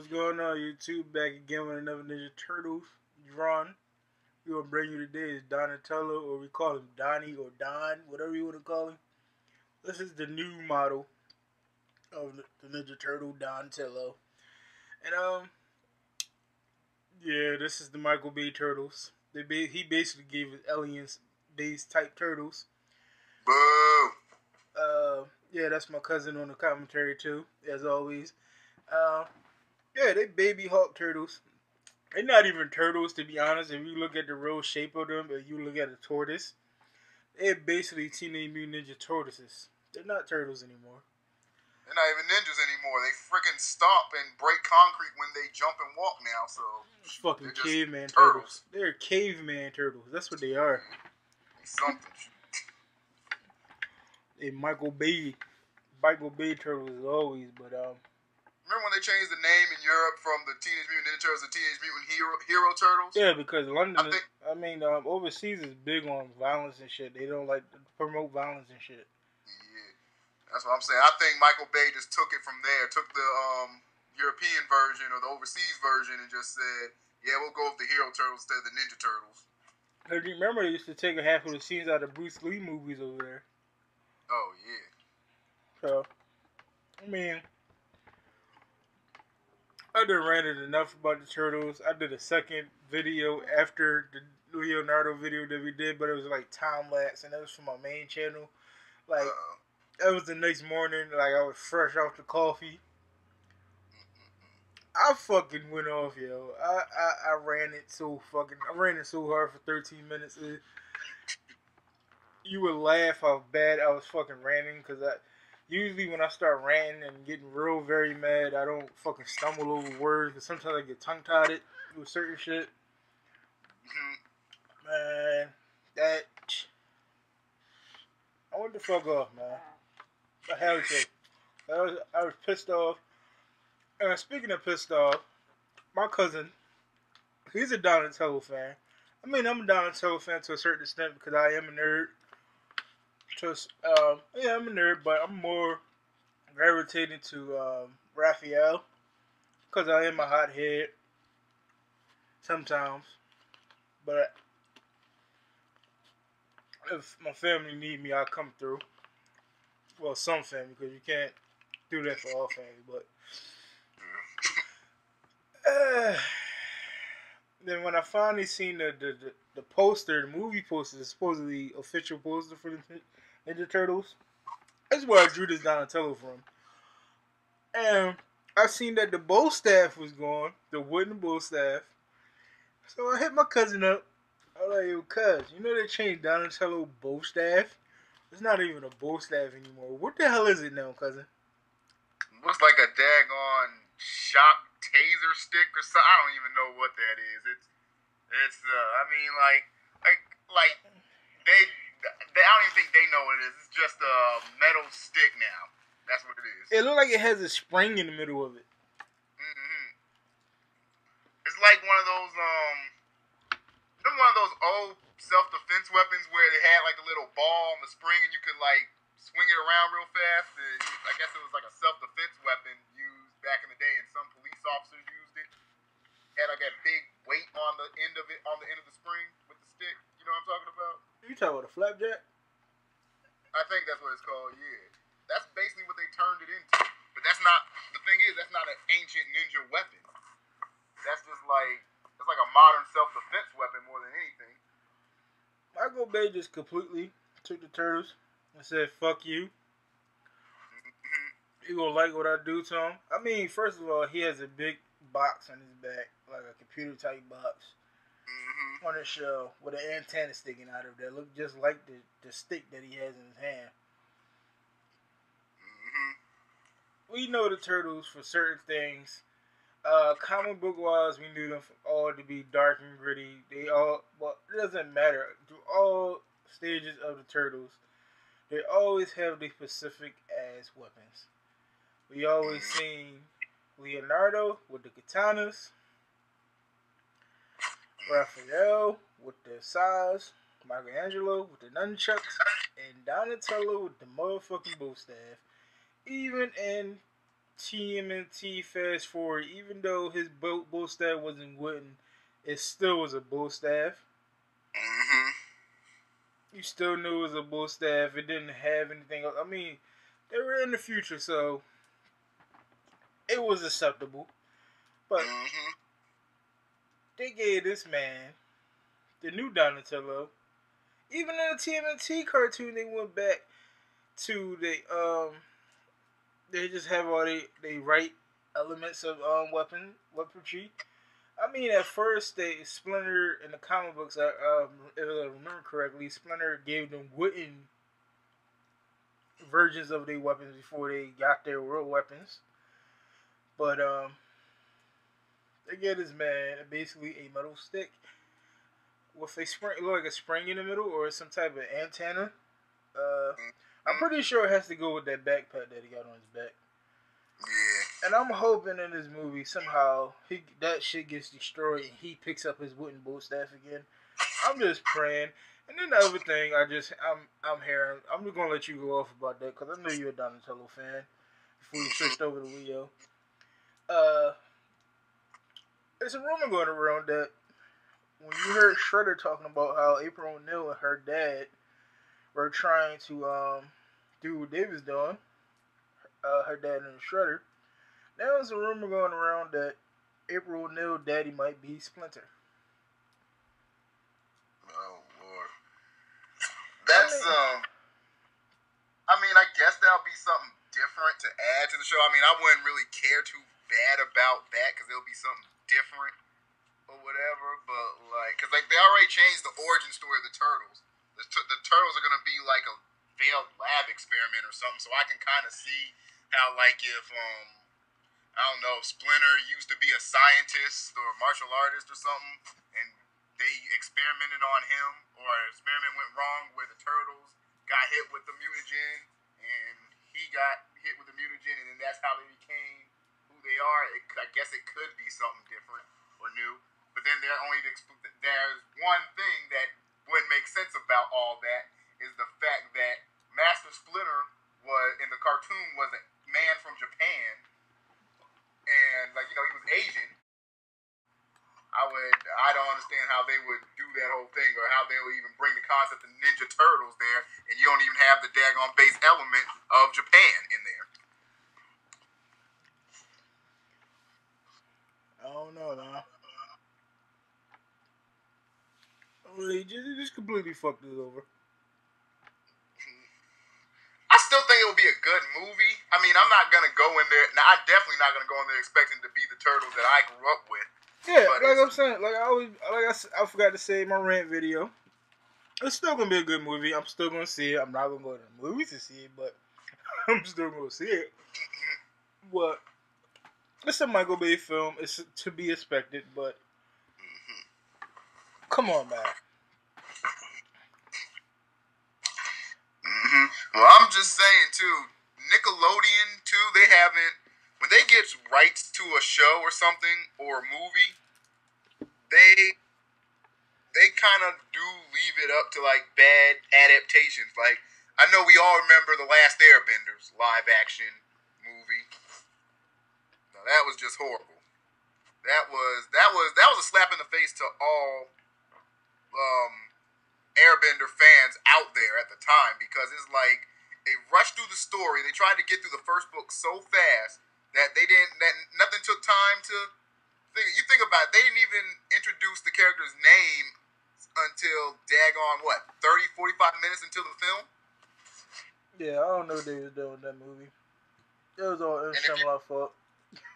what's going on, YouTube? Back again with another Ninja Turtles drawing. We gonna bring you today is Donatello, or we call him Donnie or Don, whatever you want to call him. This is the new model of the Ninja Turtle, Donatello. And yeah, this is the Michael Bay Turtles. He basically gave us aliens-based type turtles. Boo! Yeah, that's my cousin on the commentary too, as always. Yeah, they baby hawk turtles. They're not even turtles, to be honest. If you look at the real shape of them, if you look at a tortoise, they're basically Teenage Mutant Ninja Tortoises. They're not turtles anymore. They're not even ninjas anymore. They freaking stomp and break concrete when they jump and walk now, so... It's fucking caveman turtles. They're caveman turtles. That's what they are. Something. They Michael Bay turtles as always, but Remember when they changed the name in Europe from the Teenage Mutant Ninja Turtles to Teenage Mutant Hero Turtles? Yeah, because London, overseas is big on violence and shit. They don't like to promote violence and shit. Yeah, that's what I'm saying. I think Michael Bay just took it from there, took the European version or the overseas version and just said, yeah, we'll go with the Hero Turtles instead of the Ninja Turtles. Cause you remember they used to take a half of the scenes out of Bruce Lee movies over there. Oh, yeah. So, I mean, I done ranted enough about the Turtles. I did a second video after the Leonardo video that we did, but it was like time-lapse, and that was from my main channel. Like, that was the next morning, like, I was fresh off the coffee. I fucking went off, yo. I ran it so hard for 13 minutes. You would laugh how bad I was fucking ranting, because usually when I start ranting and getting very mad, I don't fucking stumble over words, because sometimes I get tongue-tied with certain shit. Man, I went the fuck off, man. I had to. I was pissed off. And speaking of pissed off, my cousin, he's a Donatello fan. I mean, I'm a Donatello fan to a certain extent because I am a nerd. Yeah, I'm a nerd, but I'm more gravitated to Raphael because I am a hothead sometimes. But if my family need me, I'll come through. Well, some family, because you can't do that for all family, but then when I finally seen the poster, the movie poster, the supposedly official poster for the Ninja Turtles, that's where I drew this Donatello from. And I seen that the bow staff was gone, the wooden bow staff. So I hit my cousin up. I was like, yo, cuz, you know they changed Donatello bow staff? It's not even a bow staff anymore. What the hell is it now, cousin? Looks like a daggone shock taser stick or something. I don't even know what that is. It's I mean, like they I don't even think they know what it is. It's just a metal stick now. That's what it is. It looks like it has a spring in the middle of it. It's like one of those old self-defense weapons where they had like a little ball on the spring and you could like swing it around real fast. I guess it was like a self-defense weapon used back in the day, and some police officers used it. Had like that big weight on the end of it, on the end of the spring with the stick. You know what I'm talking about? You talking about a flapjack? I think that's what it's called. Yeah, that's basically what they turned it into. But that's not. The thing is, that's not an ancient ninja weapon. That's just like it's like a modern self-defense weapon more than anything. Michael Bay just completely took the Turtles and said, fuck you. You gonna like what I do to him? I mean, first of all, he has a big box on his back, like a computer type box on his shell with an antenna sticking out of there. Look just like the stick that he has in his hand. We know the Turtles for certain things. Comic book wise, we knew them all to be dark and gritty. It doesn't matter. Through all stages of the Turtles, they always have the specific ass weapons. We always seen Leonardo with the katanas, Raphael with the sais, Michelangelo with the nunchucks, and Donatello with the motherfucking bow staff. Even in TMNT fast forward, even though his bow staff wasn't wooden, it still was a bow staff. Mm-hmm. You still knew it was a bow staff. It didn't have anything else. I mean, they were in the future, so it was acceptable. But Mm-hmm. they gave this man, the new Donatello, even in the TMNT cartoon, they went back to they just have all they right elements of weaponry. I mean, at first, Splinter in the comic books, if I remember correctly, Splinter gave them wooden versions of their weapons before they got their real weapons. But they get this man basically a metal stick with a spring, like a spring in the middle, or some type of antenna. I'm pretty sure it has to go with that backpack that he got on his back. Yeah. And I'm hoping in this movie somehow that shit gets destroyed and he picks up his wooden bow staff again. I'm just praying. And then the other thing, I'm hearing. I'm just gonna let you go off about that because I know you're a Donatello fan. Before you switched over to Leo, there's a rumor going around that when you heard Shredder talking about how April O'Neil and her dad were trying to do what they was doing, her dad and Shredder. There was a rumor going around that April O'Neil daddy might be Splinter. Oh Lord. That's I mean, I guess that'll be something different to add to the show. I mean, I wouldn't really care too bad about that because it'll be something different or whatever. But like, because like they already changed the origin story of the turtles. The turtles are gonna be like a failed lab experiment or something. So I can kind of see how like if I don't know, Splinter used to be a scientist or a martial artist or something, and they experimented on him, or an experiment went wrong where the turtles got hit with the mutagen, and he got hit with the mutagen, and then that's how they became who they are. I guess it could be something different or new. But then there's one thing that wouldn't make sense about all that is the fact that Master Splinter was in the cartoon was a man from Japan, and like he was Asian. I don't understand how they would do that whole thing, or how they would even bring the concept of Ninja Turtles there, and you don't even have the daggone base element of Japan in there. I don't know, man. Really, just completely fucked it over. I still think it will be a good movie. I mean, I'm not gonna go in there. Now, I'm definitely not gonna go in there expecting to be the turtles that I grew up with. Yeah, like I'm saying, I forgot to say in my rant video, it's still gonna be a good movie. I'm still gonna see it. I'm not gonna go to the movies to see it, but I'm still gonna see it. But it's a Michael Bay film. It's to be expected, but come on, man. Well, I'm just saying too. Nickelodeon too. They haven't. When they get rights to a show or something or a movie, they kind of do leave it up to like bad adaptations. Like I know we all remember the Last Airbenders live action movie. Now that was just horrible. That was a slap in the face to all Airbender fans out there at the time, because it's like they rushed through the story. They tried to get through the first book so fast that nothing took time to think. You think about it, they didn't even introduce the character's name until daggone 30, 45 minutes into the film. Yeah, I don't know what they was doing with that movie. It was all M. Shyamalan's fault.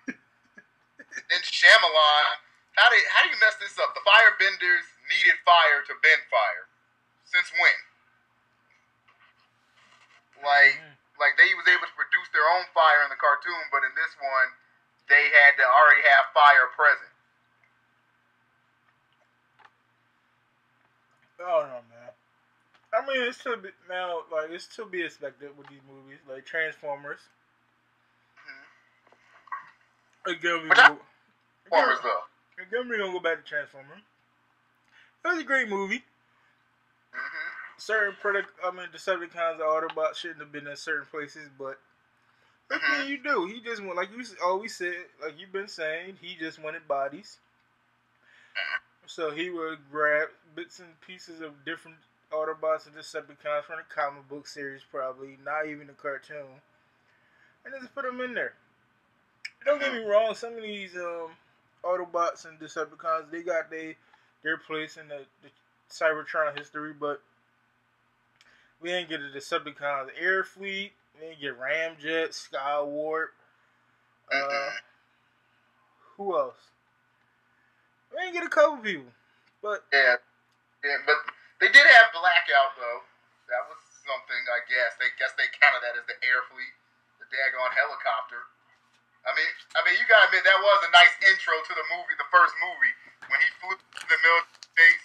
And Shyamalan, how do you mess this up? The Firebenders needed fire to bend fire. Since when? Like they was able to produce their own fire in the cartoon, but in this one, they had to already have fire present. I don't know, man. I mean, it's to be expected with these movies, like Transformers. Again, we're gonna go back to Transformers. It was a great movie. Certain Decepticons and Autobots shouldn't have been in certain places, but What can you do? He just want, like you always said, like you've been saying, he just wanted bodies. So he would grab bits and pieces of different Autobots and Decepticons from the comic book series, probably not even the cartoon, and just put them in there. Don't get me wrong, some of these Autobots and Decepticons, they got their place in the Cybertron history, but we ain't get a Decepticons air fleet, we ain't get Ramjet, Skywarp, who else? We ain't get a couple people, but yeah, but they did have Blackout though. That was something, I guess. They counted that as the air fleet, the daggone helicopter. I mean, you gotta admit that was a nice intro to the movie, the first movie, when he flew to the military base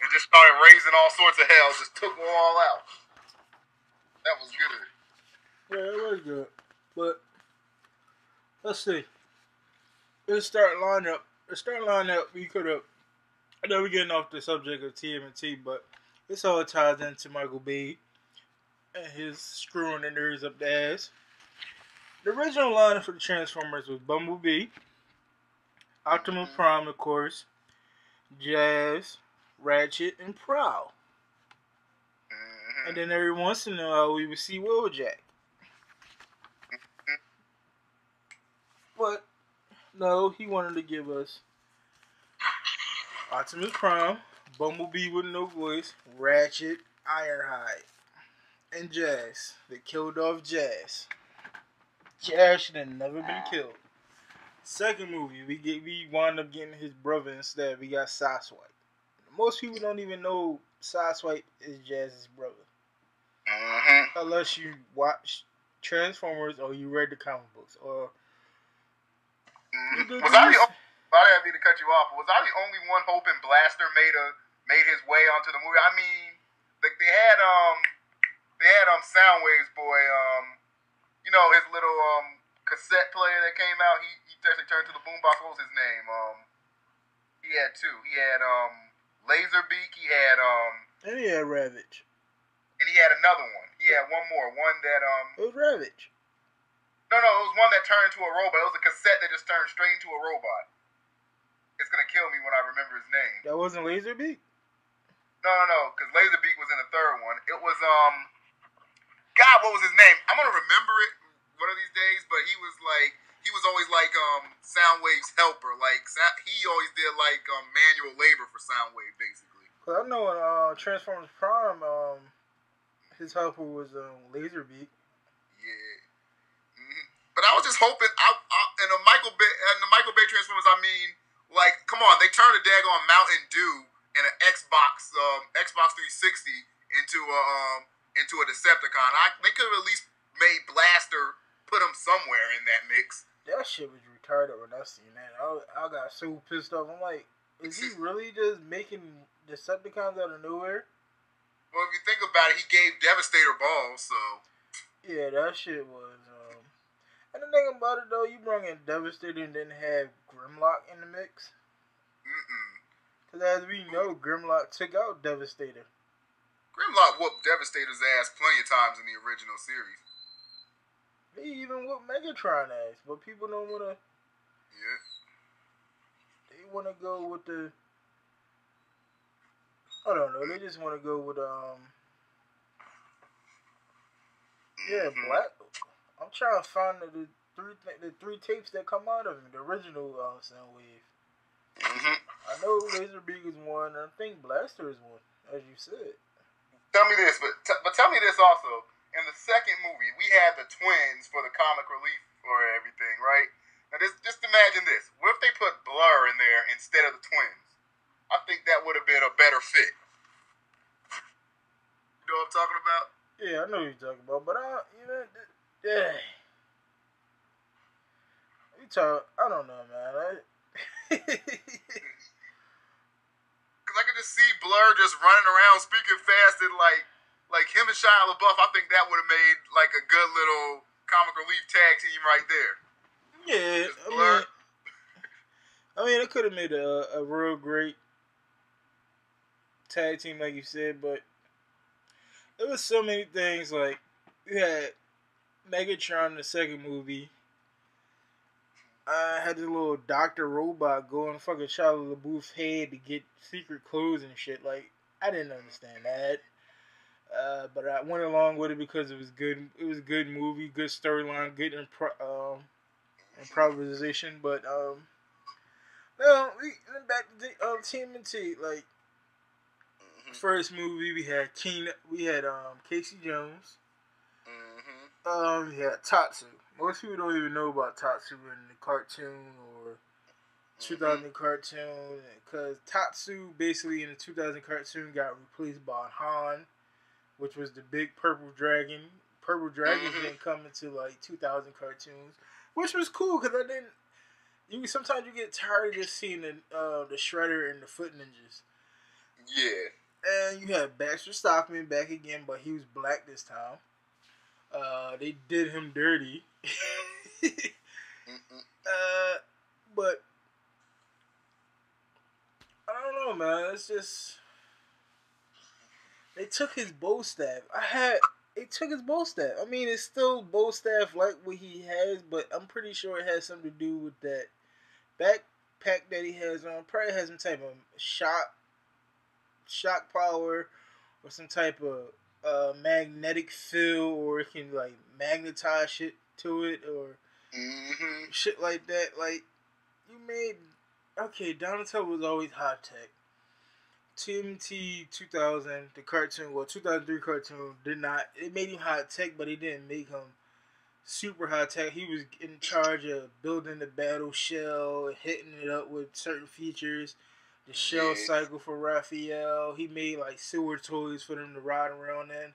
and just started raising all sorts of hell, just took them all out. That was good. Yeah, it was good. But let's see. Let's start line up. We could have. I know we're getting off the subject of TMNT, but this all ties into Michael Bay and his screwing the nerds up the ass. The original lineup for the Transformers was Bumblebee, Optimus Prime, of course, Jazz, Ratchet, and Prowl. And then every once in a while we would see Wheeljack. But no, he wanted to give us Optimus Prime, Bumblebee with no voice, Ratchet, Ironhide, and Jazz. They killed off Jazz. Jazz should have never been killed. Second movie, we wound up getting his brother instead. We got Sideswipe. Most people don't even know Sideswipe is Jazz's brother. Unless you watch Transformers or you read the comic books. Or Was I the only, I didn't mean to cut you off, but was I the only one hoping Blaster made his way onto the movie? I mean, like they had Soundwave's boy, you know, his little cassette player that came out. He actually turned to the boombox. What was his name? He had two. He had Laserbeak. He had and he had Ravage. And he had another one. He had one more. One that it was Ravage. No, it was one that turned into a robot. It was a cassette that just turned straight into a robot. It's gonna kill me when I remember his name. That wasn't Laserbeak? No, because Laserbeak was in the third one. It was God, what was his name? I'm gonna remember it one of these days. But he was always like Soundwave's helper. Like he always did like manual labor for Soundwave, basically. Cause I know in Transformers Prime, his helper was Laserbeak. Yeah. But I was just hoping, in the Michael Bay Transformers, I mean, like, come on, they turned a daggone Mountain Dew and an Xbox 360 into a Decepticon. They could have at least made Blaster put him somewhere in that mix. That shit was retarded when I seen that. I got so pissed off. I'm like, is he really just making Decepticons out of nowhere? Well, if you think about it, he gave Devastator balls, so. Yeah, that shit was. And the thing about it though, you brought in Devastator and didn't have Grimlock in the mix. Because as we know, Grimlock took out Devastator. Grimlock whooped Devastator's ass plenty of times in the original series. He even whooped Megatron ass, but people don't want to. Yeah. They want to go with the. I don't know. They just want to go with Yeah, Black. I'm trying to find the three tapes that come out of him, the original Soundwave. I know Laserbeak is one, and I think Blaster is one, as you said. Tell me this, but tell me this also. In the second movie, we had the twins for the comic relief for everything, right? Now, just imagine this. What if they put Blur in there instead of the twins? I think that would have been a better fit. You know what I'm talking about? Yeah, I know what you're talking about, but I don't know, man. Because I could just see Blur just running around speaking fast and like him and Shia LaBeouf. I think that would have made like a good little comic relief tag team right there. Yeah, I mean, it could have made a real great tag team, like you said, but there was so many things. Like you had Megatron, the second movie, I had this little Doctor Robot go in fucking Shia LaBeouf's head to get secret clues and shit. Like, I didn't understand that. But I went along with it because it was good. It was a good movie, good storyline, good improvisation. But well, back to the Tmnt. Like, first movie we had Casey Jones. We had Tatsu. Most people don't even know about Tatsu in the cartoon or 2000 cartoon, because Tatsu basically in the 2000 cartoon got replaced by Han, which was the big purple dragon. Purple dragons didn't come into like 2000 cartoons, which was cool because I didn't. Sometimes you get tired of just seeing the Shredder and the Foot Ninjas. Yeah. And you had Baxter Stockman back again, but he was black this time. They did him dirty. But I don't know, man. It's just they took his bow staff. They took his bow staff. I mean, it's still bow staff like what he has, but I'm pretty sure it has something to do with that backpack that he has on. Probably has some type of shock power, or some type of magnetic field, or it can like magnetize shit to it, or shit like that. Like, you made Donatello was always high tech. TMT 2000, the cartoon, 2003 cartoon did not. It made him high tech, but it didn't make him super high tech. He was in charge of building the battle shell and hitting it up with certain features. The shell cycle for Raphael. He made like sewer toys for them to ride around in.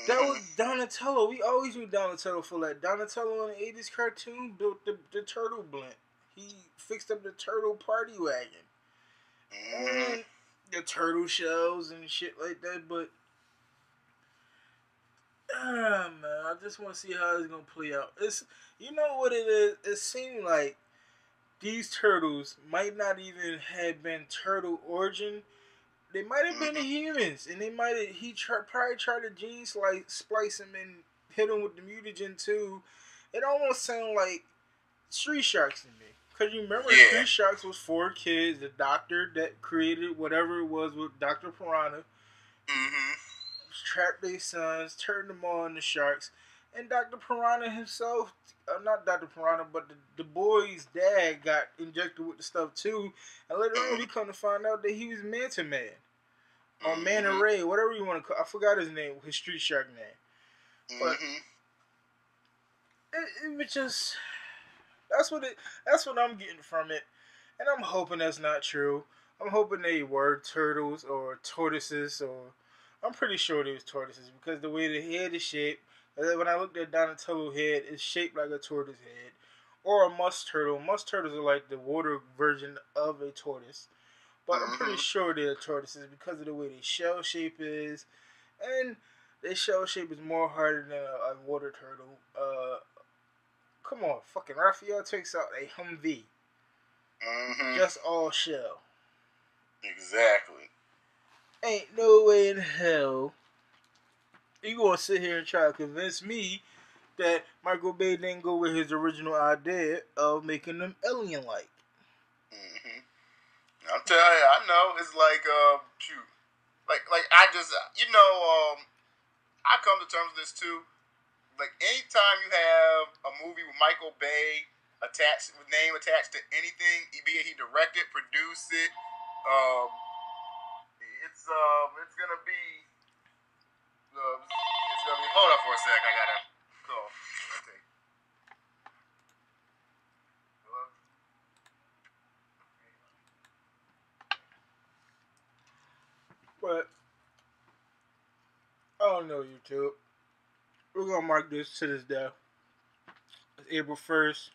That was Donatello. We always knew Donatello for that. Donatello in the 80s cartoon built the turtle blimp. He fixed up the turtle party wagon. And the turtle shells and shit like that. But man, I just want to see how it's gonna play out. You know what it is? It seemed like these turtles might not even have been turtle origin. They might have been the humans, and probably tried to gene splice him and hit him with the mutagen too. It almost sounded like Street Sharks to me. Because you remember Street Sharks was 4 kids, the doctor that created whatever it was with Dr. Piranha. Trapped their sons, turned them all into sharks. And Dr. Piranha himself, not Dr. Piranha, but the boy's dad got injected with the stuff too. And later on, we come to find out that he was Manta Man. Or Manta Ray, whatever you want to call it. I forgot his name, his Street Shark name. But it was just... That's what I'm getting from it. And I'm hoping that's not true. I'm hoping they were turtles or tortoises, or... I'm pretty sure they was tortoises because the way the head is shaped. When I looked at Donatello's head, it's shaped like a tortoise head. Or a musk turtle. Musk turtles are like the water version of a tortoise. But I'm pretty sure they're tortoises because of the way their shell shape is. And their shell shape is more harder than a water turtle. Come on, fucking Raphael takes out a Humvee. Just all shell. Exactly. Ain't no way in hell you gonna sit here and try to convince me that Michael Bay didn't go with his original idea of making them alien-like. I'm telling you, I know. It's like, shoot. Like I just, I come to terms with this too. Like, anytime you have a movie with Michael Bay name attached to anything, be it he directed, produced it, it's gonna be, hold up for a sec, I gotta call. Okay. But I don't know, YouTube. We're gonna mark this to this day. It's April 1st,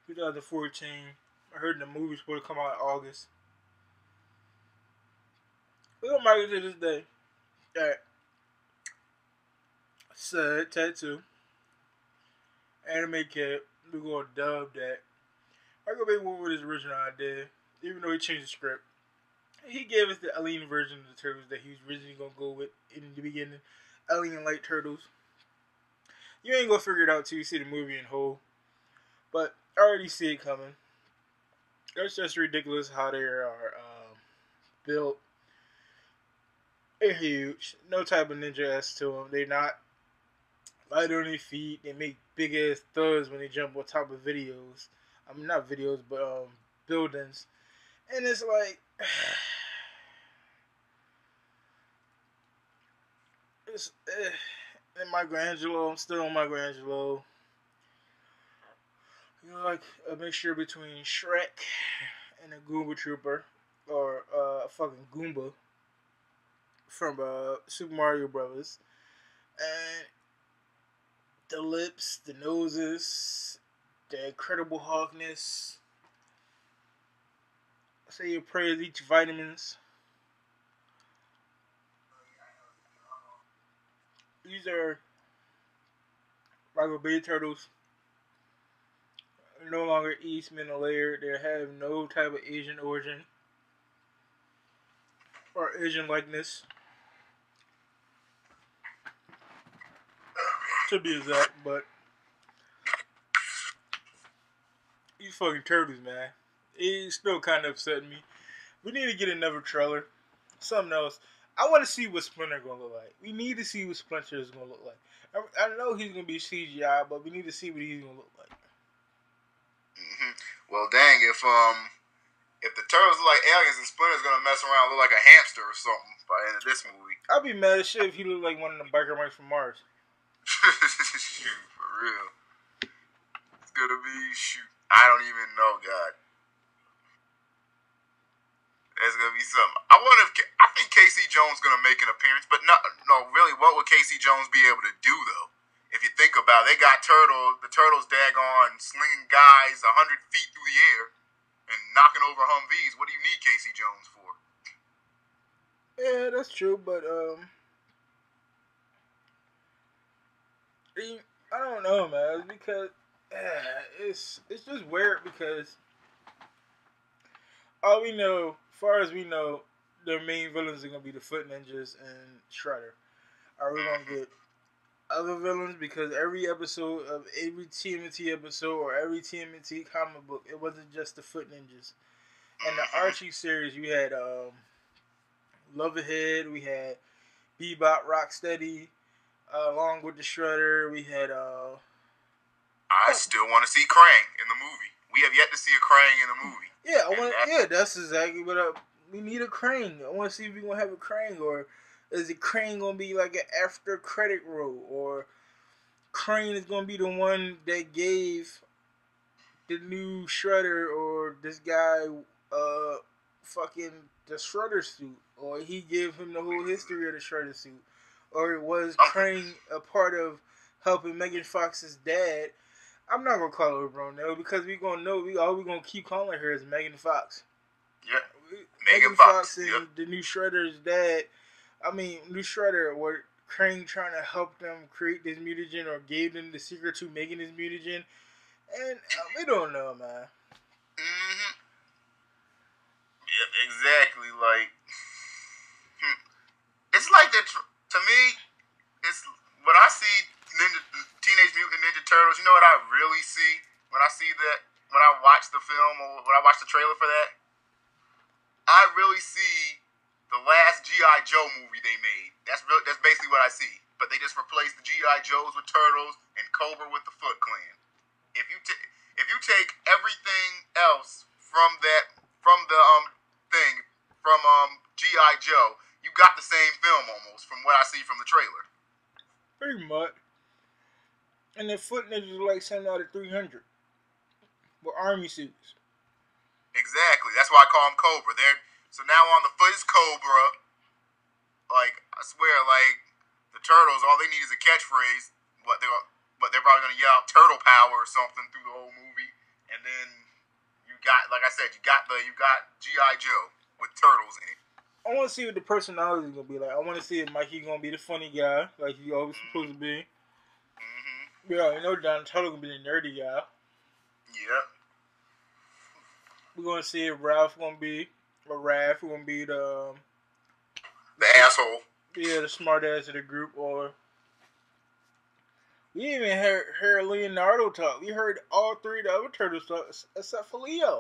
2014. I heard the movie's supposed to come out in August. We're gonna mark it to this day. Alright. Said Tattoo. Anime Kid. We're gonna dub that. Michael Bay went with his original idea, even though he changed the script. He gave us the alien version of the turtles that he was originally gonna go with in the beginning. Alien-like turtles. You ain't gonna figure it out till you see the movie in whole. But I already see it coming. It's just ridiculous how they are built. They're huge. No type of ninja ass to them. They're not light on their feet. They make big ass thuds when they jump on top of videos. I mean, not videos, but buildings. And it's like, it's and Michelangelo. I'm still on Michelangelo. You know, like a mixture between Shrek and a Goomba Trooper, or a fucking Goomba from Super Mario Brothers, and the lips, the noses, the incredible hawkness. Say your prayers, eat your vitamins. These are Michael Bay turtles. No longer Eastman or layered. They have no type of Asian origin or Asian likeness, to be exact. But these fucking turtles, man, it's still kind of upsetting me. We need to get another trailer, something else. I want to see what Splinter gonna look like. We need to see what Splinter is gonna look like. I know he's gonna be CGI, but we need to see what he's gonna look like. Mm-hmm. Well, dang, if the turtles look like aliens and Splinter's gonna mess around and look like a hamster or something by the end of this movie. I'd be mad as shit if he looked like one of the biker mice from Mars. Shoot, for real. It's gonna be shoot. I don't even know, God. There's gonna be something. I think Casey Jones gonna make an appearance, but no, really, what would Casey Jones be able to do though? If you think about it, they got the turtles daggone slinging guys 100 feet through the air and knocking over Humvees. What do you need Casey Jones for? Yeah, that's true, but I don't know, man. It's because it's just weird because all we know, as far as we know, their main villains are gonna be the Foot Ninjas and Shredder. Are we gonna get other villains? Because every episode of every TMNT episode or every TMNT comic book, it wasn't just the Foot Ninjas. In the Archie series, we had Loverhead, we had Bebop, Rocksteady, along with the Shredder. We had I still want to see Krang in the movie. We have yet to see a Krang in the movie. Yeah, that's exactly what we need a Krang. I want to see if we're gonna have a Krang, or is it Krang gonna be like an after credit roll, or Krang is gonna be the one that gave the new Shredder or this guy fucking the Shredder suit, or he gave him the whole history of the Shredder suit, or was Krang a part of helping Megan Fox's dad? I'm not gonna call her Brunel because we gonna know all we gonna keep calling her is Megan Fox. Yeah, Megan Fox and the new Shredder's dad. I mean, new Shredder, were Krang trying to help them create this mutagen or gave them the secret to making this mutagen? And we don't know, man. Mm-hmm. Yep, exactly. Like, it's like that. To me, it's when I see Teenage Mutant Ninja Turtles. You know what I really see when I see that? When I watch the film or when I watch the trailer for that, I really see the last G.I. Joe movie they made. That's basically what I see. But they just replaced the G.I. Joes with Turtles and Cobra with the Foot Clan. If you take everything else from the G.I. Joe, you got the same film almost from what I see from the trailer. Pretty much. And the Foot Ninjas are like something out of 300 with army suits. Exactly. That's why I call them Cobra. So now on the foot is Cobra. Like, I swear, like, the Turtles, all they need is a catchphrase. But they're probably going to yell out Turtle Power or something through the whole movie. And then you got, like I said, you got G.I. Joe with turtles in it. I want to see what the personality is going to be like. I want to see if Mikey's going to be the funny guy, like he's always supposed to be. Mm-hmm. Yeah, you know Donatello going to be the nerdy guy. Yep. We're going to see if Raph going to be the asshole. Yeah, the smart ass of the group, or We even heard Leonardo talk. We heard all three of the other turtles talk, except for Leo.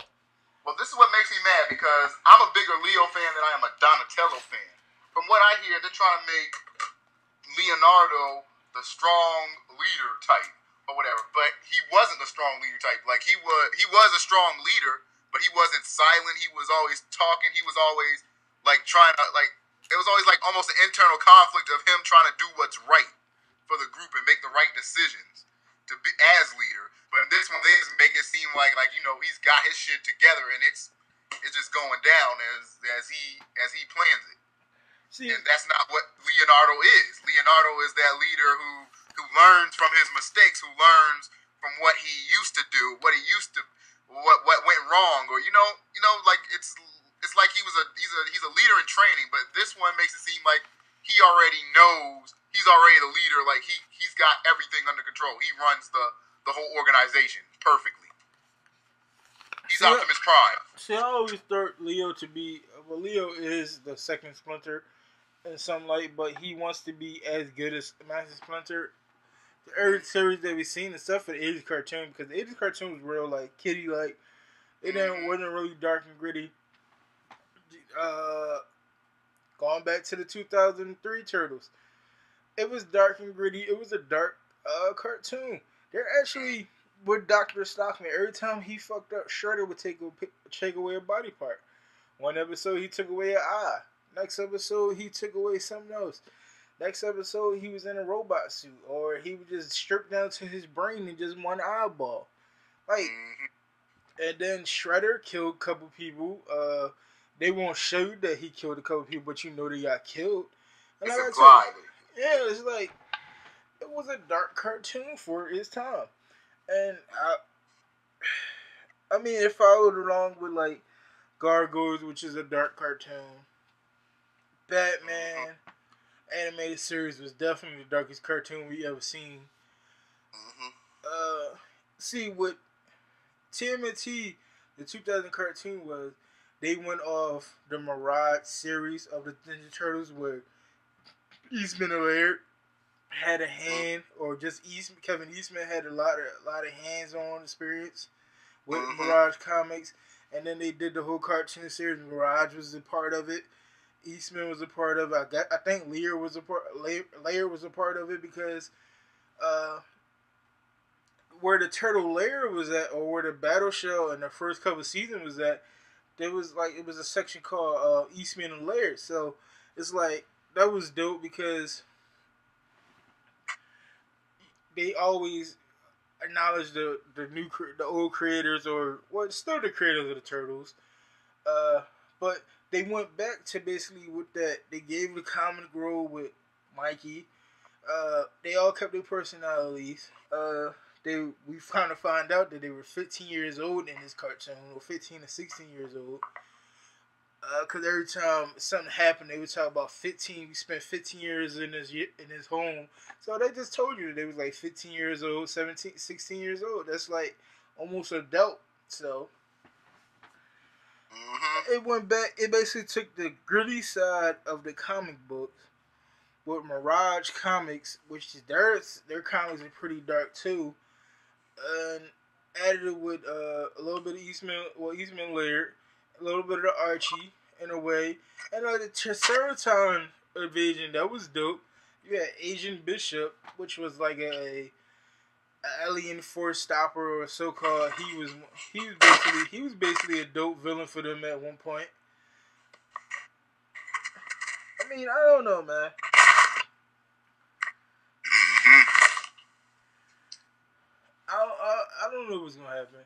Well, this is what makes me mad because I'm a bigger Leo fan than I am a Donatello fan. From what I hear, they're trying to make Leonardo the strong leader type or whatever, but he wasn't the strong leader type. Like he was a strong leader, but he wasn't silent. He was always talking. He was always like trying to like. It was always like almost an internal conflict of him trying to do what's right for the group and make the right decisions to be as leader. But in this one, they just make it seem like he's got his shit together and it's just going down as he plans it. See, and that's not what Leonardo is. Leonardo is that leader who learns from his mistakes, who learns from what he used to do, what went wrong, or like it's like he's a leader in training. But this one makes it seem like he already knows he's already the leader. Like he's got everything under control. He runs the whole organization perfectly. He's Optimus Prime. See, I always thought Leo to be. Well, Leo is the second Splinter in some light, but he wants to be as good as Master Splinter. Every series that we've seen and stuff for the 80s cartoon, because the 80s cartoon was real like kiddie like. It wasn't really dark and gritty. Going back to the 2003 Turtles, it was dark and gritty. It was a dark cartoon. They're actually with Dr. Stockman. Every time he fucked up, Shredder would take away a body part. One episode he took away an eye. Next episode he took away something else. Next episode he was in a robot suit, or he would just strip down to his brain and just one eyeball. Like, and then Shredder killed a couple people. They won't show you that he killed a couple people, but you know they got killed. And it's it's like it was a dark cartoon for its time, and I mean it followed along with like Gargoyles, which is a dark cartoon. Batman animated series was definitely the darkest cartoon we ever seen. See what TMNT, the 2000 cartoon was. They went off the Mirage series of the Ninja Turtles where Eastman and Laird had a hand, or just Kevin Eastman had a lot of hands-on experience with Mirage Comics, and then they did the whole cartoon series. Mirage was a part of it. Eastman was a part of it. I think Laird was a part of it because where the Turtle Lair was at, or where the Battle Shell in the first couple of seasons was at, it was a section called Eastman and Laird. So it's like that was dope because they always acknowledge the old creators, or still the creators of the Turtles. But they went back to basically with that. They gave the comic role with Mikey. They all kept their personalities. We kind of find out that they were 15 years old in this cartoon, or 15 to 16 years old. Because every time something happened, they would talk about 15. We spent 15 years in his home. So they just told you that they was like 15 years old, 17, 16 years old. That's like almost adult. So it went back. It basically took the gritty side of the comic books with Mirage Comics, which is their comics are pretty dark too, and added it with a little bit of Eastman Laird, a little bit of the Archie in a way, and the Triceratops invasion, that was dope. You had Agent Bishop, which was like a alien force stopper, or so called. He was basically a dope villain for them at one point. I mean, I don't know, man. I don't know what's gonna happen.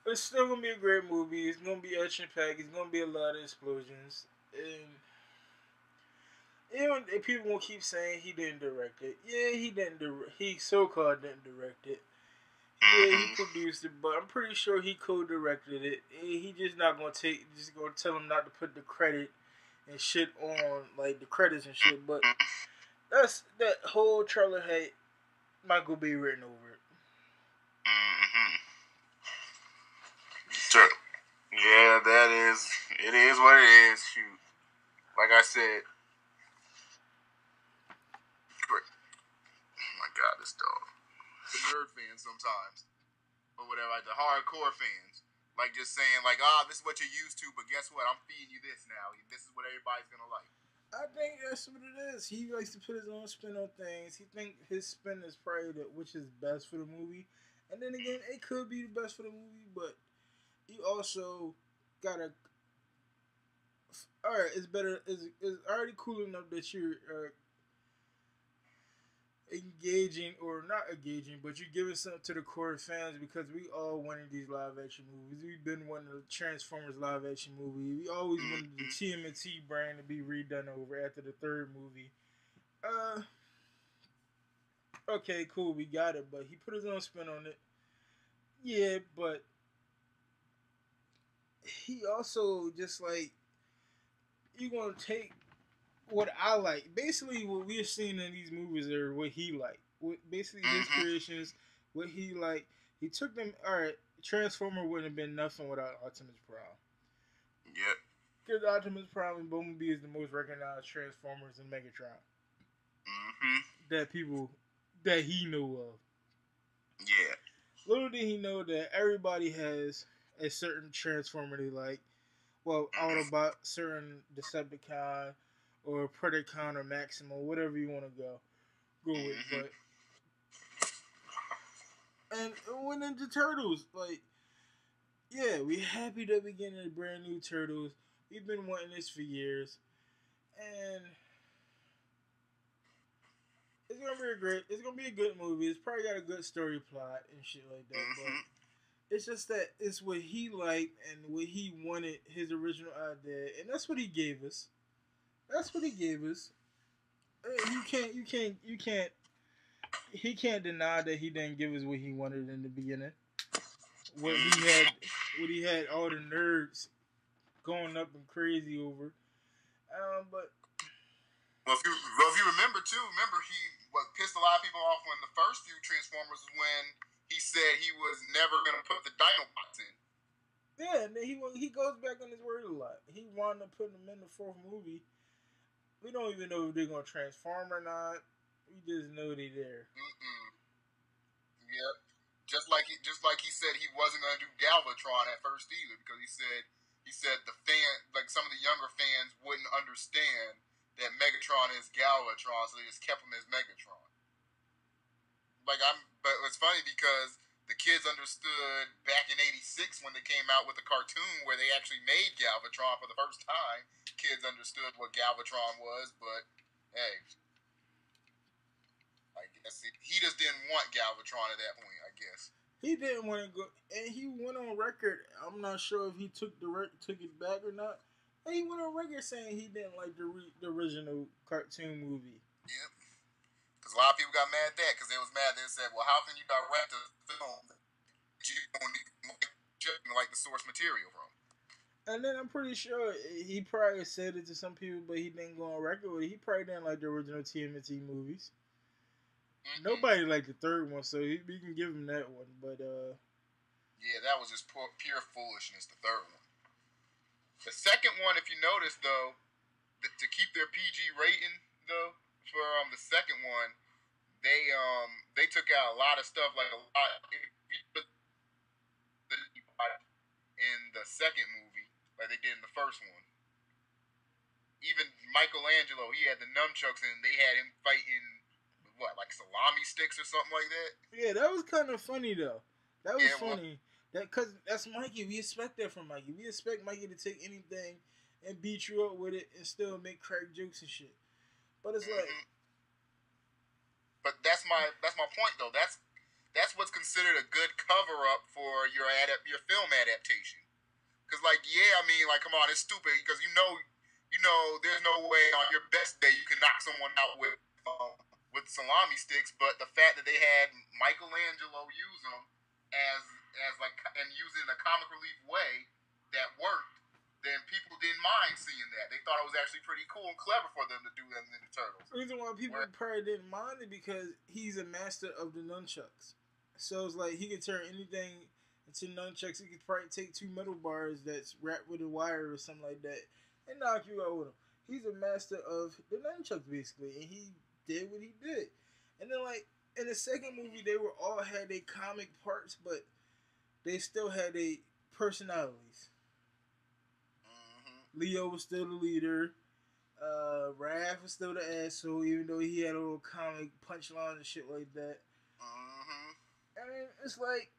It's still gonna be a great movie. It's gonna be action packed. It's gonna be a lot of explosions, and even if people will keep saying he didn't direct it. Yeah, he didn't. He so-called didn't direct it. Yeah, he produced it, but I'm pretty sure he co-directed it. He just not gonna tell him not to put the credit and shit on like the credits and shit. But that whole trailer had Michael Bay written over it. Sure. Yeah, it is what it is. Shoot. Like I said. Oh my God, this dog. hardcore fans. Like, just saying, like, this is what you're used to, but guess what? I'm feeding you this now. This is what everybody's going to like. I think that's what it is. He likes to put his own spin on things. He thinks his spin is probably which is best for the movie. And then again, it could be the best for the movie, but you also gotta. All right, it's better. It's already cool enough that you're engaging or not engaging, but you're giving something to the core fans because we all wanted these live action movies. We've been wanting the Transformers live action movie. We always wanted the TMNT brand to be redone over after the third movie. Okay, cool, we got it, but he put his own spin on it. Yeah, but he also just like you gonna take what I like. Basically, what we're seeing in these movies are what he liked. Basically, his creations, what he liked. He took them. All right, Transformer wouldn't have been nothing without Optimus Prime. Yep. Because Optimus Prime and Bumblebee is the most recognized Transformers in Megatron. That he knew of. Yeah. Little did he know that everybody has a certain Transformer they like. Well, Autobot, certain Decepticon, or Predacon or Maximo, whatever you want to go with. But and when Ninja Turtles, like, yeah, we happy that we getting a brand new Turtles. We've been wanting this for years, and it's gonna be a good movie. It's probably got a good story plot and shit like that. But it's just that it's what he liked and what he wanted, his original idea, and that's what he gave us. He can't deny that he didn't give us what he wanted in the beginning. What he had all the nerds going up and crazy over. But if you remember too, what pissed a lot of people off when the first few Transformers was when he said he was never gonna put the Dinobots in. Yeah, and then he goes back on his word a lot. He wound up putting them in the fourth movie. We don't even know if they're gonna transform or not. We just know they're there. Yep. Just like he said he wasn't gonna do Galvatron at first either because he said the some of the younger fans wouldn't understand that Megatron is Galvatron, so they just kept him as Megatron. But it's funny because the kids understood back in '86 when they came out with the cartoon where they actually made Galvatron for the first time. Kids understood what Galvatron was, but hey, I guess he just didn't want Galvatron at that point. I guess he didn't want to go, and he went on record. I'm not sure if he took it back or not. And he went on record saying he didn't like the original cartoon movie. Yep. Because a lot of people got mad at that because they was mad. They said, "Well, how can you direct a film that you don't like the source material from?" And then I'm pretty sure he probably said it to some people, but he didn't go on record with it. He probably didn't like the original TMNT movies. Nobody liked the third one, so we can give him that one. But yeah, that was just pure foolishness. The third one. The second one, if you notice though, to keep their PG rating though for the second one, they took out a lot of stuff like a lot in the second movie like they did in the first one. Even Michelangelo, he had the nunchucks and they had him fighting like salami sticks or something like that. Yeah, that was kind of funny though. That was funny. Because that's Mikey. We expect that from Mikey. We expect Mikey to take anything and beat you up with it and still make crack jokes and shit. But it's like, but that's my point though. That's what's considered a good cover up for your film adaptation. Because come on, it's stupid because you know, there's no way on your best day you can knock someone out with salami sticks. But the fact that they had Michelangelo use them and use it in a comic relief way that worked, then people didn't mind seeing that. They thought it was actually pretty cool and clever for them to do that in the Turtles. The reason why people probably didn't mind it because he's a master of the nunchucks. So it's like he could turn anything into nunchucks. He could probably take 2 metal bars that's wrapped with a wire or something like that and knock you out with them. He's a master of the nunchucks basically, and he did what he did. And then like in the second movie, they were all had their comic parts, but they still had their personalities. Leo was still the leader. Raph was still the asshole, even though he had a little comic punchline and shit like that. I mean, it's like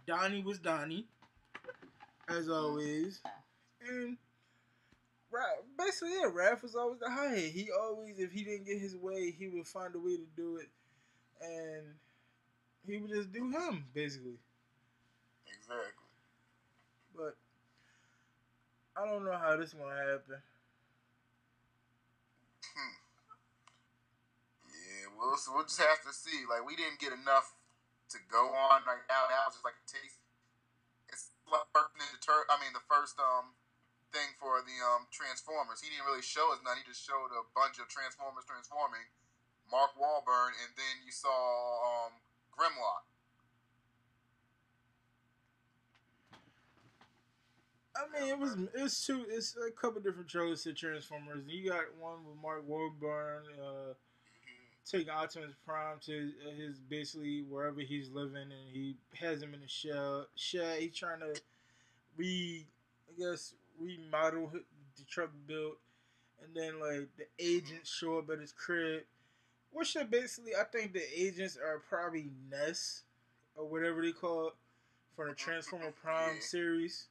Donnie was Donnie, as always, and basically, yeah, Raph was always the hothead. He always, if he didn't get his way, he would find a way to do it, and he would just do him, basically. Exactly. But I don't know how this is gonna happen. Yeah, we'll just have to see. Like, we didn't get enough to go on right now. That was just like a taste. It's like the first thing for the Transformers. He didn't really show us none. He just showed a bunch of Transformers transforming, Mark Wahlberg, and then you saw Grimlock. I mean, it's a couple different trailers to Transformers. You got one with Mark Wahlberg taking Optimus Prime to his basically wherever he's living, and he has him in a shed. He's trying to remodel the truck built, and then like the agents show up at his crib. Which are basically, I think the agents are probably Ness or whatever they call it for the Transformer Prime series.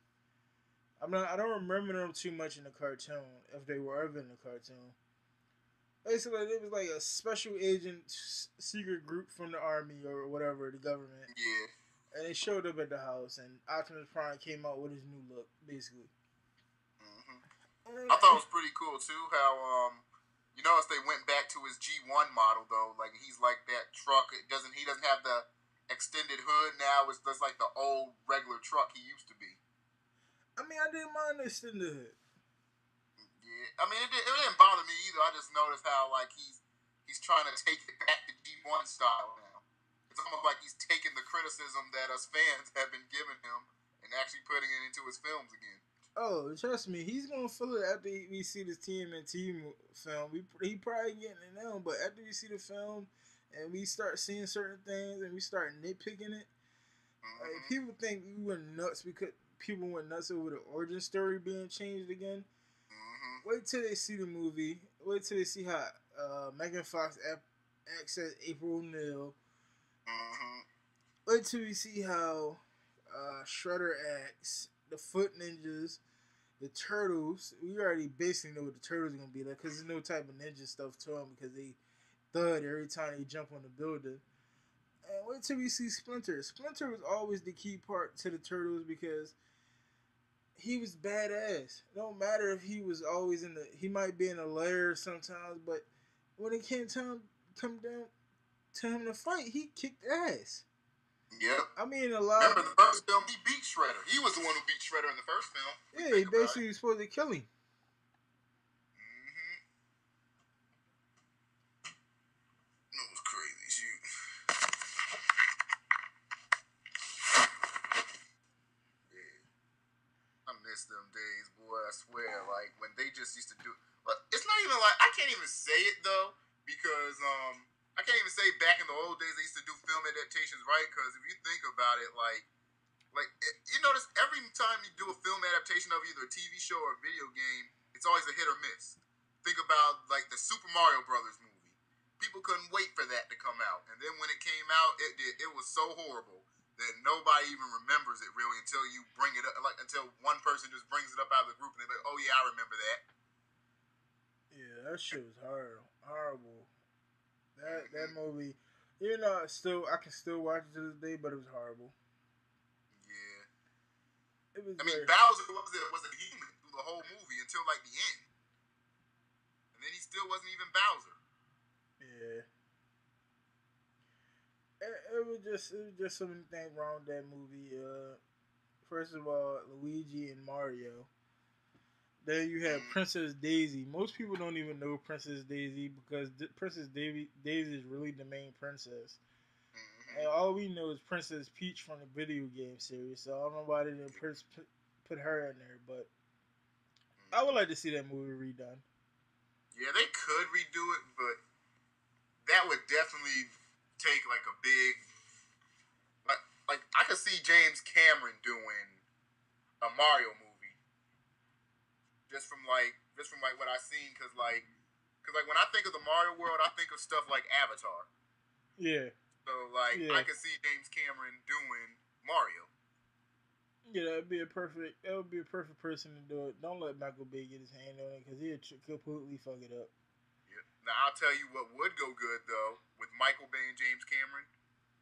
I don't remember them too much in the cartoon, if they were ever in the cartoon. Basically, it was like a special agent secret group from the army or whatever, the government. Yeah. And they showed up at the house, and Optimus Prime came out with his new look, basically. I thought it was pretty cool too how you notice they went back to his G1 model though. Like, he's like that truck. He doesn't have the extended hood now. It's just like the old regular truck he used to be. I mean, I didn't mind the extended hood. Yeah, I mean, it didn't bother me either. I just noticed how like he's trying to take it back to G1 style now. It's almost like he's taking the criticism that us fans have been giving him and actually putting it into his films again. Oh, trust me, he's gonna feel it after we see this TMNT film. He probably getting it now, but after we see the film and we start seeing certain things and we start nitpicking it, like, people think we went nuts because people went nuts over the origin story being changed again. Wait till they see the movie. Wait till they see how Megan Fox acts as April O'Neil. Wait till we see how Shredder acts, the Foot Ninjas, the Turtles. We already basically know what the Turtles are gonna be like because there's no type of ninja stuff to them because they thud every time they jump on the building. And wait till we see Splinter. Splinter was always the key part to the Turtles because he was badass. It don't matter if he was always he might be in a lair sometimes, but when it came time come down to him to fight, he kicked ass. Yep. I mean, Remember the first film, he beat Shredder. He was the one who beat Shredder in the first film. Yeah, he basically was supposed to kill him. That was crazy, shoot. Yeah. I miss them days, boy, I swear. Like, when they just used to do... Well, it's not even like... I can't even say it, though, because, I can't even say back in the old days they used to do film adaptations, right? Because if you think about it, like you notice every time you do a film adaptation of either a TV show or a video game, it's always a hit or miss. Think about like the Super Mario Brothers movie. People couldn't wait for that to come out, and then when it came out, it was so horrible that nobody even remembers it really until you bring it up, like until one person just brings it up out of the group and they're like, "Oh yeah, I remember that." Yeah, that shit was horrible. That movie, you know, I can still watch it to this day, but it was horrible. Yeah, it was. Bowser was a human through the whole movie until like the end, and then he still wasn't even Bowser. Yeah, it was just so many things wrong with that movie. First of all, Luigi and Mario. Then you have Princess Daisy. Most people don't even know Princess Daisy because Princess Daisy is really the main princess. And all we know is Princess Peach from the video game series. So I don't know why they didn't put her in there. But I would like to see that movie redone. Yeah, they could redo it, but that would definitely take like a big... like I could see James Cameron doing a Mario movie just from what I've seen, because when I think of the Mario world, I think of stuff like Avatar. Yeah. So I could see James Cameron doing Mario. Yeah, that would be a perfect person to do it. Don't let Michael Bay get his hand on it, because he'll completely fuck it up. Yeah. Now I'll tell you what would go good though with Michael Bay and James Cameron,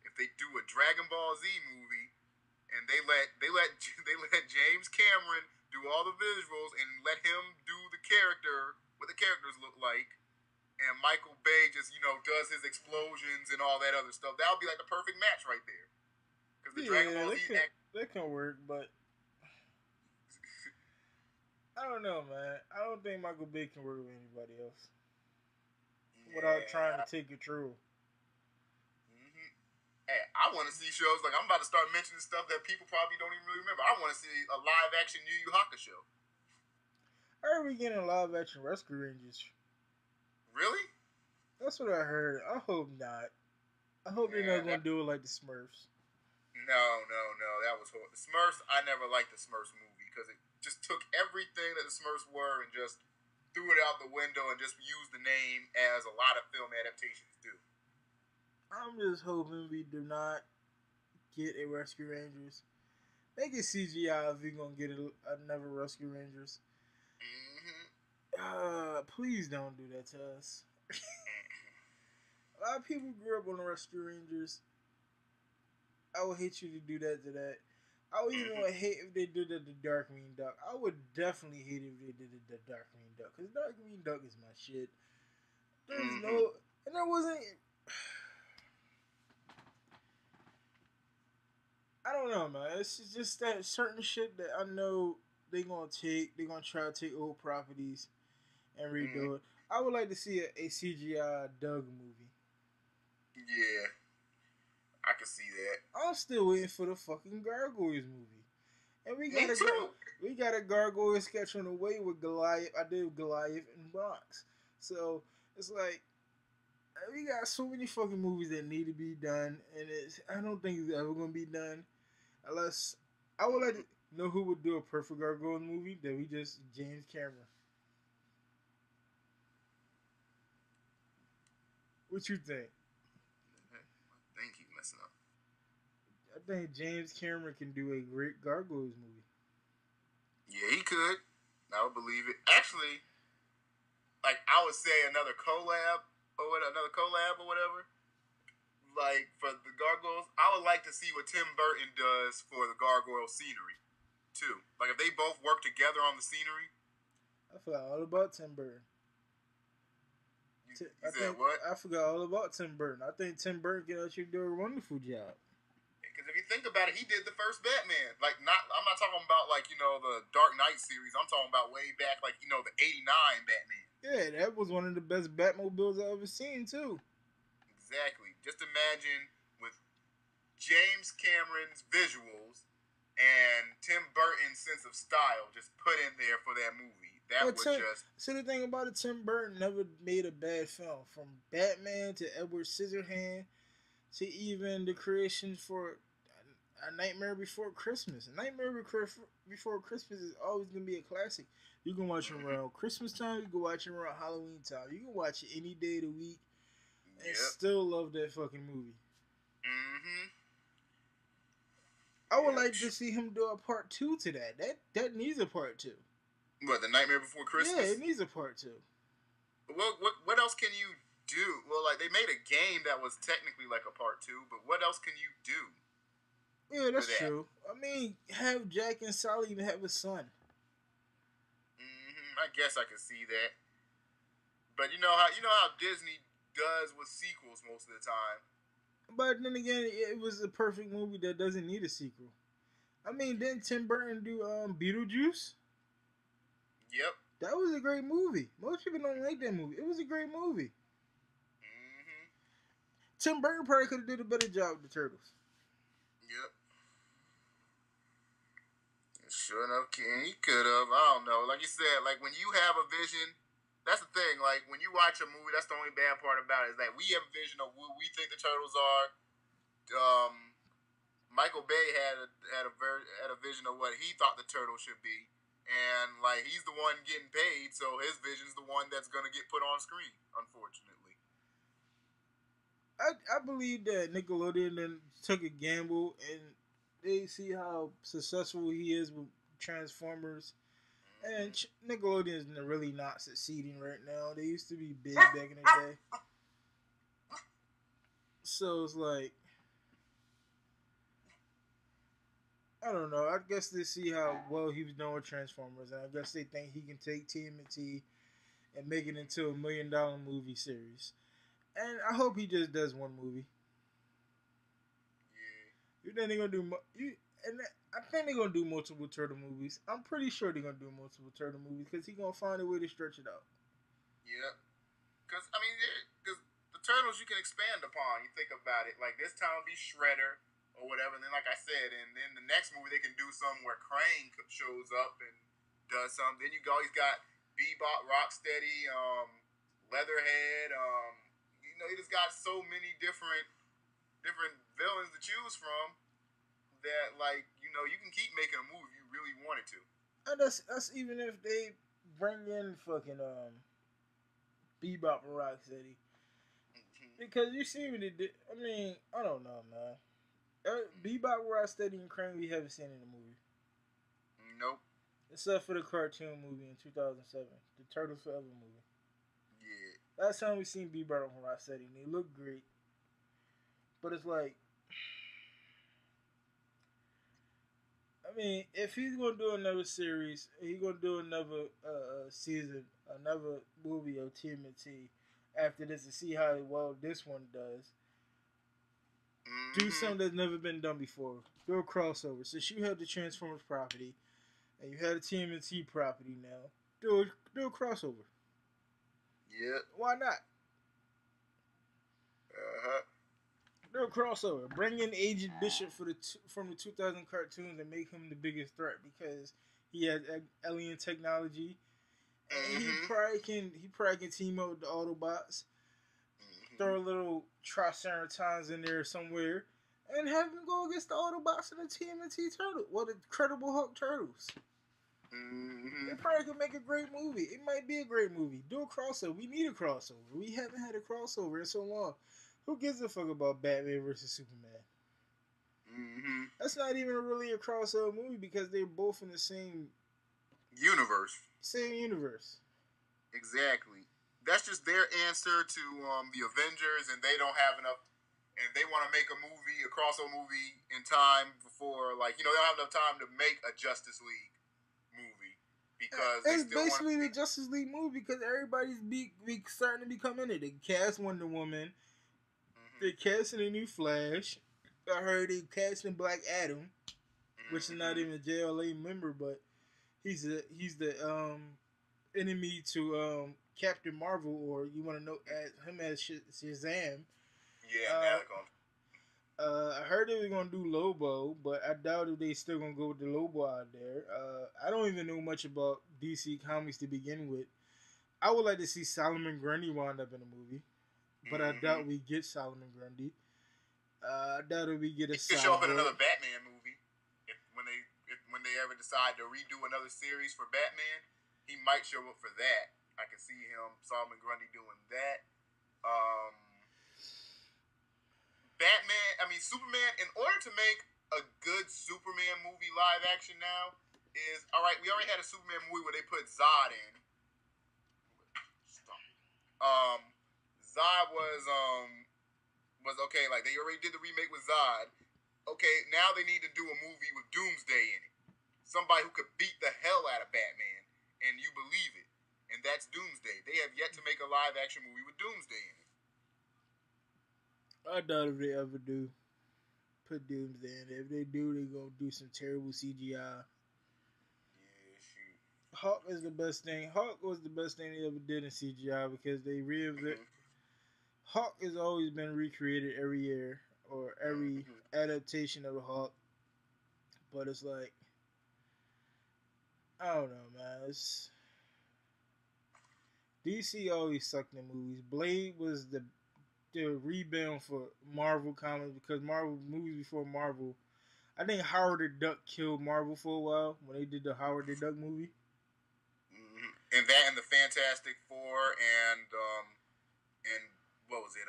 if they do a Dragon Ball Z movie, and they let James Cameron do all the visuals and let him do the character, what the characters look like, and Michael Bay just does his explosions and all that other stuff. That would be like the perfect match right there. Because the Dragon Ball Z that can work, but I don't know, man. I don't think Michael Bay can work with anybody else without trying to take control. Hey, I want to see shows like, I'm about to start mentioning stuff that people probably don't even really remember. I want to see a live action Yu Yu Hakusho. Are we getting a live action Rescue Rangers? Really? That's what I heard. I hope not. I hope they're not going to do it like the Smurfs. No. That was horrible. The Smurfs, I never liked the Smurfs movie because it just took everything that the Smurfs were and just threw it out the window and just used the name as a lot of film adaptations do. I'm just hoping we do not get a Rescue Rangers. Make it CGI if we're going to get another Rescue Rangers. Please don't do that to us. A lot of people grew up on the Rescue Rangers. I would hate you to do that to that. I would even hate if they did that to Darkwing Duck. I would definitely hate if they did it to Darkwing Duck, because Darkwing Duck is my shit. There's no, and there wasn't. I don't know, man. It's just that certain shit that I know they're gonna try to take old properties and redo it. I would like to see a CGI Doug movie. Yeah, I can see that. I'm still waiting for the fucking Gargoyles movie, and we got a Gargoyle sketch on the way with Goliath. I did Goliath and Bronx, so it's like we got so many fucking movies that need to be done, and I don't think it's ever gonna be done unless I would like to know who would do a perfect Gargoyle movie. That we just James Cameron. What you think? I think he's messing up. I think James Cameron can do a great Gargoyles movie. Yeah, he could. I would believe it. Actually, like I would say another collab or whatever. Like for the Gargoyles, I would like to see what Tim Burton does for the Gargoyle scenery too. Like if they both work together on the scenery. I forgot all about Tim Burton. I forgot all about Tim Burton. I think Tim Burton can actually do a wonderful job. Because if you think about it, he did the first Batman. Like, I'm not talking about like the Dark Knight series. I'm talking about way back, like the '89 Batman. Yeah, that was one of the best Batmobiles I've ever seen too. Exactly. Just imagine with James Cameron's visuals and Tim Burton's sense of style just put in there for that movie. See, the thing about it, Tim Burton never made a bad film. From Batman to Edward Scissorhands to even the creation for A Nightmare Before Christmas. A Nightmare Before Christmas is always going to be a classic. You can watch it around Christmas time. You can watch it around Halloween time. You can watch it any day of the week and still love that fucking movie. I would like to see him do a part 2 to that. That needs a part 2. What, The Nightmare Before Christmas? Yeah, it needs a part 2. What else can you do? Well, like they made a game that was technically like a part 2, but what else can you do? Yeah, that's true. I mean, have Jack and Sally even have a son. I guess I could see that. But you know how Disney does with sequels most of the time. But then again, it was a perfect movie that doesn't need a sequel. I mean, didn't Tim Burton do Beetlejuice? Yep. That was a great movie. Most people don't like that movie. It was a great movie. Tim Burton probably could have did a better job with the Turtles. Yep. Sure enough, he could have. I don't know. Like you said, like when you have a vision, that's the thing. Like when you watch a movie, that's the only bad part about it is that we have a vision of what we think the Turtles are. Michael Bay had a vision of what he thought the turtle should be, and like he's the one getting paid, so his vision's the one that's gonna get put on screen. Unfortunately, I believe that Nickelodeon then took a gamble and they see how successful he is with Transformers. And Nickelodeon is really not succeeding right now. They used to be big back in the day. So it's like, I don't know. I guess they see how well he was doing with Transformers. And I guess they think he can take Tmnt and make it into $1 million movie series. And I hope he just does one movie. yeah. You think they're gonna do and I think they're gonna do multiple turtle movies. I'm pretty sure they're gonna do multiple turtle movies because he's gonna find a way to stretch it out. Yeah, because I mean, because the turtles you can expand upon. You think about it, like this time it'll be Shredder or whatever, and then like I said, and then the next movie they can do something where Krang shows up and does something. Then you always got Bebop, Rocksteady, Leatherhead. You know, you just got so many different villains to choose from that, like, you know, you can keep making a movie if you really wanted to. And that's even if they bring in fucking Bebop and Rocksteady. Because you see what they did. I mean, I don't know, man. Bebop, Rocksteady, and Krang we haven't seen in the movie. Nope. Except for the cartoon movie in 2007. The Turtles Forever movie. Yeah. Last time we seen Bebop and Rocksteady, and they look great. But it's like, I mean, if he's gonna do another series, he's gonna do another season, another movie of TMNT after this to see how well this one does. Do something that's never been done before. Do a crossover. Since you have the Transformers property and you have the TMNT property now, do a crossover. Yeah. Why not? Do a crossover. Bring in Agent Bishop from the 2000 cartoons and make him the biggest threat because he has alien technology, and he probably can team up with the Autobots. Throw a little Triceratons in there somewhere, and have him go against the Autobots and the TMNT Turtle. Well, the Incredible Hulk Turtles. It probably could make a great movie. It might be a great movie. Do a crossover. We need a crossover. We haven't had a crossover in so long. Who gives a fuck about Batman versus Superman? That's not even really a crossover movie because they're both in the same universe. Same universe. Exactly. That's just their answer to the Avengers, and they don't have enough. And they want to make a crossover movie in time before, like, you know, they don't have enough time to make a Justice League movie because it's basically the Justice League movie because everybody's starting to become in it. They cast Wonder Woman. They casting a new Flash. I heard they casting Black Adam, which is not even a JLA member, but he's the enemy to Captain Marvel, or you want to know him as Shazam. Yeah, I heard they were gonna do Lobo, but I doubt if they still gonna go with the Lobo out there. I don't even know much about DC Comics to begin with. I would like to see Solomon Grundy wind up in a movie, but I doubt we get Solomon Grundy. I doubt we get a. He could show up in another Batman movie when they ever decide to redo another series for Batman. He might show up for that. I can see him, Solomon Grundy, doing that. Superman, in order to make a good Superman movie live action now, is, alright, we already had a Superman movie where they put Zod in. Zod was okay, like they already did the remake with Zod. Okay, now they need to do a movie with Doomsday in it. Somebody who could beat the hell out of Batman, and you believe it. And that's Doomsday. They have yet to make a live action movie with Doomsday in it. I doubt if they ever do put Doomsday in it. If they do, they're going to do some terrible CGI. Yeah, shoot. Hawk is the best thing. Hawk was the best thing they ever did in CGI because they Hawk has always been recreated every year or every adaptation of the Hawk. But it's like, I don't know, man. DC always sucked in movies. Blade was the rebound for Marvel comics because Marvel movies before Marvel I think Howard the Duck killed Marvel for a while when they did the Howard the Duck movie. And that and the Fantastic Four and what was it?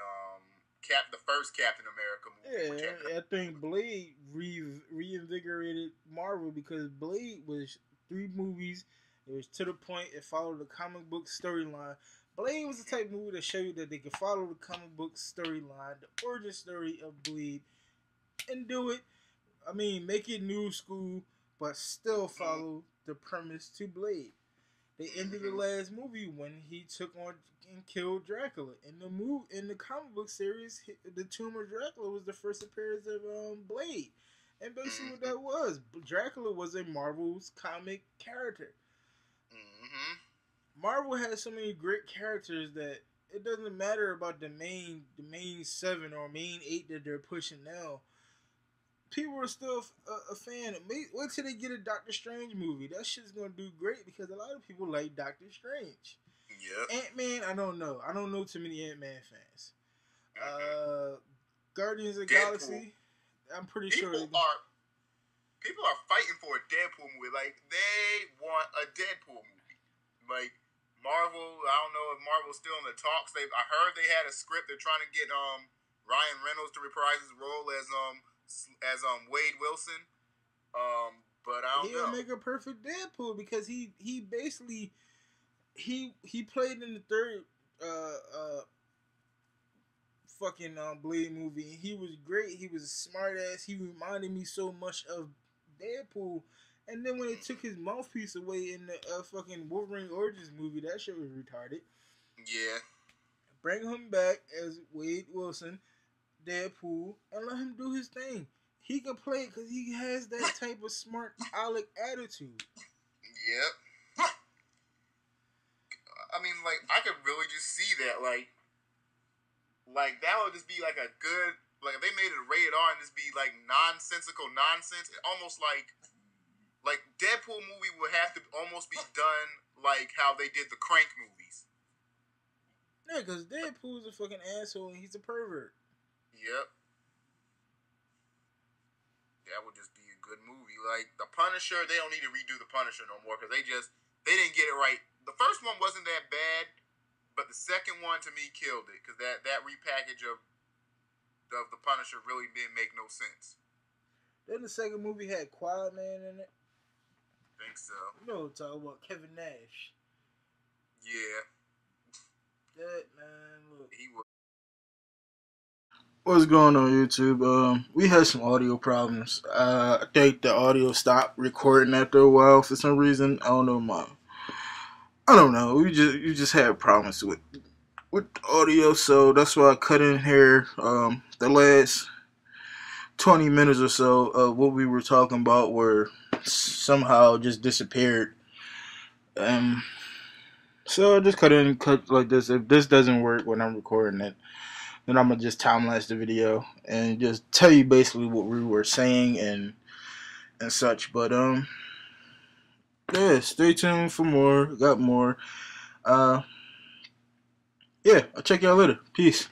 The first Captain America movie. Yeah, I think Blade reinvigorated Marvel because Blade was 3 movies. It was to the point. It followed the comic book storyline. Blade was the type of movie that showed you that they could follow the comic book storyline, the origin story of Blade, and do it. I mean, make it new school, but still follow the premise to Blade. They ended the last movie when he took on and killed Dracula. In the comic book series, the Tomb of Dracula was the first appearance of Blade, and basically what that was, Dracula was a Marvel's comic character. Marvel has so many great characters that it doesn't matter about the main 7 or main 8 that they're pushing now. People are still a fan. Wait till they get a Doctor Strange movie. That shit's gonna do great because a lot of people like Doctor Strange. Yep. Ant-Man, I don't know. I don't know too many Ant-Man fans. Guardians of the Deadpool. Galaxy, I'm pretty sure people are fighting for a Deadpool movie. Like, they want a Deadpool movie. Like, Marvel, I don't know if Marvel's still in the talks. I heard they had a script. They're trying to get Ryan Reynolds to reprise his role as Wade Wilson. But I don't know. He'll make a perfect Deadpool because he basically he played in the third fucking Blade movie. He was great. He was a smart ass. He reminded me so much of Deadpool. And then when they took his mouthpiece away in the fucking Wolverine Origins movie, that shit was retarded. Yeah. Bring him back as Wade Wilson, Deadpool, and let him do his thing. He can play it because he has that type of smart aleck attitude. Yep. I mean, like, I could really just see that, like that would just be like a good, like, if they made it rated R and just be like nonsensical nonsense, it almost like Deadpool movie would have to almost be done like how they did the Crank movies. Yeah, because Deadpool's a fucking asshole and he's a pervert. Yep. That would just be a good movie. Like, The Punisher, they don't need to redo The Punisher no more because they didn't get it right. The first one wasn't that bad, but the second one to me killed it because that repackage of The Punisher really didn't make no sense. Then the second movie had Quiet Man in it. Think so. You know what I'm talking about, Kevin Nash. Yeah. That man, look. He was. What's going on, YouTube? We had some audio problems. I think the audio stopped recording after a while for some reason. I don't know. You just had problems with audio, so that's why I cut in here. The last 20 minutes or so of what we were talking about were somehow just disappeared. So I just cut like this. If this doesn't work when I'm recording it, then I'm going to just time-lapse the video and just tell you basically what we were saying and such. But, yeah, stay tuned for more. Got more. Yeah, I'll check y'all later. Peace.